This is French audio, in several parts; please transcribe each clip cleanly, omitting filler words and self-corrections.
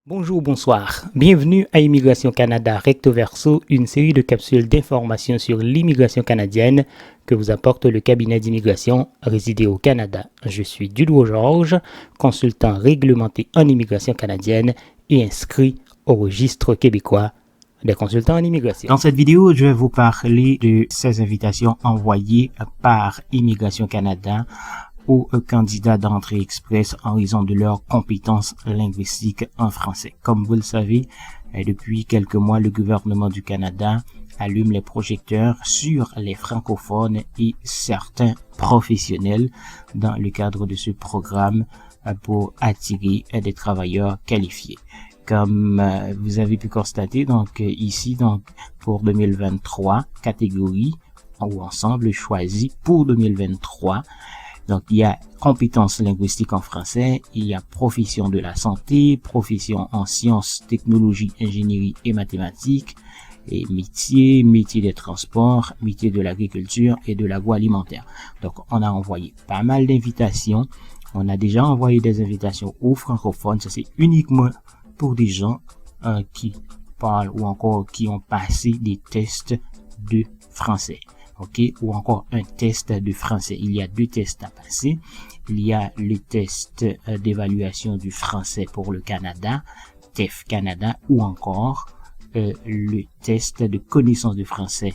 Bonjour, bonsoir. Bienvenue à Immigration Canada Recto Verso, une série de capsules d'informations sur l'immigration canadienne que vous apporte le cabinet d'immigration résidé au Canada. Je suis Dudo Georges, consultant réglementé en immigration canadienne et inscrit au registre québécois des consultants en immigration. Dans cette vidéo, je vais vous parler de ces invitations envoyées par Immigration Canada aux candidats d'entrée express en raison de leurs compétences linguistiques en français. Comme vous le savez, depuis quelques mois, le gouvernement du Canada allume les projecteurs sur les francophones et certains professionnels dans le cadre de ce programme pour attirer des travailleurs qualifiés. Comme vous avez pu constater, donc ici, pour 2023, catégorie ou ensemble choisi pour 2023. Donc, il y a compétences linguistiques en français, il y a profession de la santé, profession en sciences, technologies, ingénierie et mathématiques, et métier des transports, métier de l'agriculture et de l'agroalimentaire. Donc, on a envoyé pas mal d'invitations. On a déjà envoyé des invitations aux francophones. Ça, c'est uniquement pour des gens qui parlent ou encore qui ont passé des tests de français. OK, ou encore un test de français. Il y a deux tests à passer. Il y a le test d'évaluation du français pour le Canada, TEF Canada, ou encore le test de connaissance du français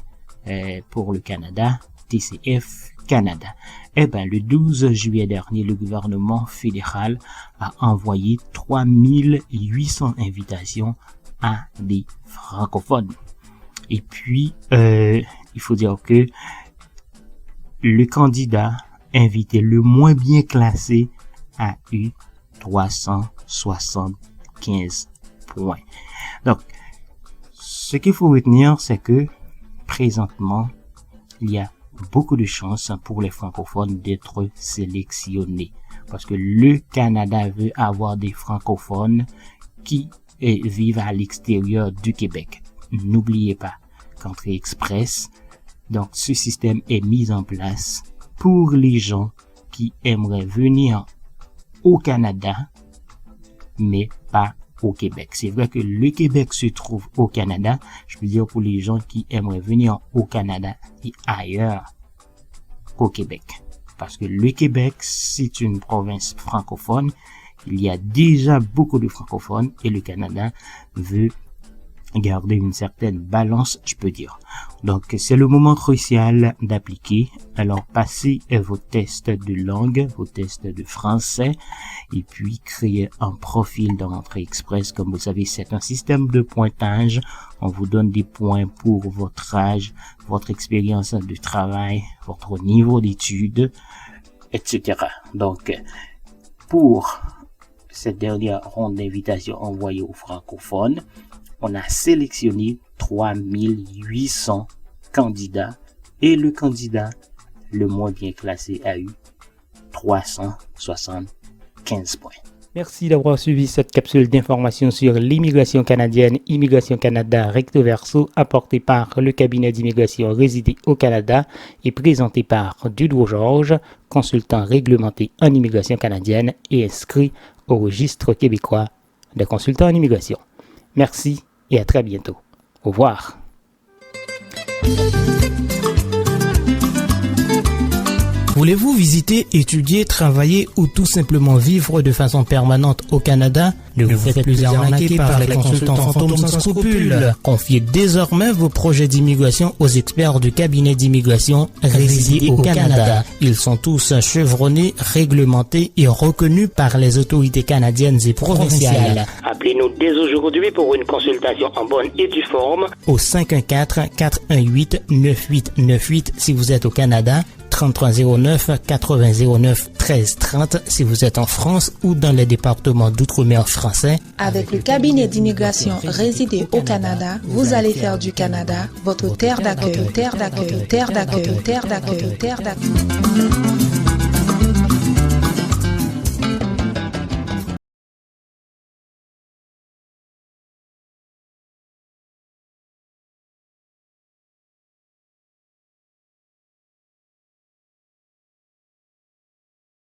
pour le Canada, TCF Canada. Eh ben, le 12 juillet dernier, le gouvernement fédéral a envoyé 3800 invitations à des francophones. Et puis, il faut dire que le candidat invité le moins bien classé a eu 375 points. Donc, ce qu'il faut retenir, c'est que présentement, il y a beaucoup de chances pour les francophones d'être sélectionnés. Parce que le Canada veut avoir des francophones qui vivent à l'extérieur du Québec. N'oubliez pas qu'Entrée Express, donc ce système est mis en place pour les gens qui aimeraient venir au Canada, mais pas au Québec. C'est vrai que le Québec se trouve au Canada, je veux dire pour les gens qui aimeraient venir au Canada et ailleurs qu'au Québec. Parce que le Québec, c'est une province francophone, il y a déjà beaucoup de francophones et le Canada veut garder une certaine balance, je peux dire. Donc, c'est le moment crucial d'appliquer. Alors, passez vos tests de langue, vos tests de français, et puis créez un profil dans Entrée Express. Comme vous savez, c'est un système de pointage. On vous donne des points pour votre âge, votre expérience de travail, votre niveau d'études, etc. Donc, pour cette dernière ronde d'invitation envoyée aux francophones, on a sélectionné 3800 candidats et le candidat le moins bien classé a eu 375 points. Merci d'avoir suivi cette capsule d'information sur l'immigration canadienne, Immigration Canada Recto Verso, apportée par le cabinet d'immigration résidé au Canada et présentée par Dudo Georges, consultant réglementé en immigration canadienne et inscrit au registre québécois des consultants en immigration. Merci et à très bientôt. Au revoir. Voulez-vous visiter, étudier, travailler ou tout simplement vivre de façon permanente au Canada? Ne vous faites plus arnaquer par les consultants fantômes sans scrupules. Confiez désormais vos projets d'immigration aux experts du cabinet d'immigration résidé au Canada. Ils sont tous chevronnés, réglementés et reconnus par les autorités canadiennes et provinciales. Appelez-nous dès aujourd'hui pour une consultation en bonne et due forme au 514-418-9898 si vous êtes au Canada, 3309-8009-1330 si vous êtes en France ou dans les départements d'outre-mer français. Avec le cabinet d'immigration résidé au Canada, vous allez faire du Canada votre terre d'accueil, terre d'accueil, terre d'accueil, terre d'accueil, terre d'accueil.